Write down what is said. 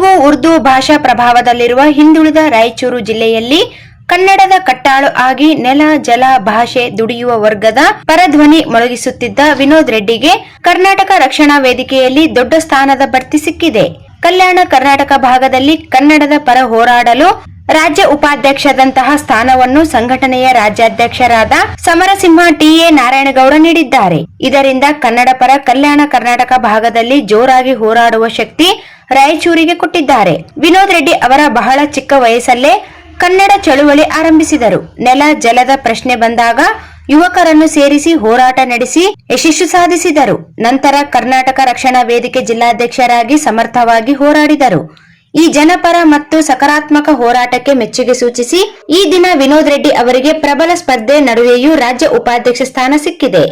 ತೆಲುಗು ಉರ್ದು ಭಾಷಾ ಪ್ರಭಾವದಲ್ಲಿರುವ ಹಿಂದುಳಿದ ರಾಯಚೂರು ಜಿಲ್ಲೆಯಲ್ಲಿ ಕನ್ನಡದ ಕಟ್ಟಾಳು ಆಗಿ ನೆಲ ಜಲ ಭಾಷೆ ದುಡಿಯುವ ವರ್ಗದ ಪರಧ್ವನಿ ಮೊಳಗಿಸುತ್ತಿದ್ದ ವಿನೋದ್ ರೆಡ್ಡಿಗೆ ಕರ್ನಾಟಕ ರಕ್ಷಣಾ ವೇದಿಕೆಯಲ್ಲಿ ದೊಡ್ಡ ಸ್ಥಾನದ ಬಡ್ತಿ ಸಿಕ್ಕಿದೆ. ಕಲ್ಯಾಣ ಕರ್ನಾಟಕ ಭಾಗದಲ್ಲಿ ಕನ್ನಡದ ಪರ ಹೋರಾಡಲು ರಾಜ್ಯ ಉಪಾಧ್ಯಕ್ಷದಂತಹ ಸ್ಥಾನವನ್ನು ಸಂಘಟನೆಯ ರಾಜ್ಯಾಧ್ಯಕ್ಷರಾದ ಸಮರಸಿಂಹ ಟಿ.ಎ. ನಾರಾಯಣಗೌಡ ನೀಡಿದ್ದಾರೆ. ಇದರಿಂದ ಕನ್ನಡ ಪರ ಕಲ್ಯಾಣ ಕರ್ನಾಟಕ ಭಾಗದಲ್ಲಿ ಜೋರಾಗಿ ಹೋರಾಡುವ ಶಕ್ತಿ ರಾಯಚೂರಿಗೆ ಕೊಟ್ಟಿದ್ದಾರೆ. ವಿನೋದ್ ರೆಡ್ಡಿ ಅವರ ಬಹಳ ಚಿಕ್ಕ ವಯಸ್ಸಲ್ಲೇ ಕನ್ನಡ ಚಳುವಳಿ ಆರಂಭಿಸಿದರು. ನೆಲ ಜಲದ ಪ್ರಶ್ನೆ ಬಂದಾಗ ಯುವಕರನ್ನು ಸೇರಿಸಿ ಹೋರಾಟ ನಡೆಸಿ ಯಶಸ್ಸು ಸಾಧಿಸಿದರು. ನಂತರ ಕರ್ನಾಟಕ ರಕ್ಷಣಾ ವೇದಿಕೆ ಜಿಲ್ಲಾಧ್ಯಕ್ಷರಾಗಿ ಸಮರ್ಥವಾಗಿ ಹೋರಾಡಿದರು. ಈ ಜನಪರ ಮತ್ತು ಸಕಾರಾತ್ಮಕ ಹೋರಾಟಕ್ಕೆ ಮೆಚ್ಚುಗೆ ಸೂಚಿಸಿ ಈ ದಿನ ವಿನೋದ್ ರೆಡ್ಡಿ ಅವರಿಗೆ ಪ್ರಬಲ ಸ್ಪರ್ಧೆ ನಡುವೆಯೂ ರಾಜ್ಯ ಉಪಾಧ್ಯಕ್ಷ ಸ್ಥಾನ ಸಿಕ್ಕಿದೆ.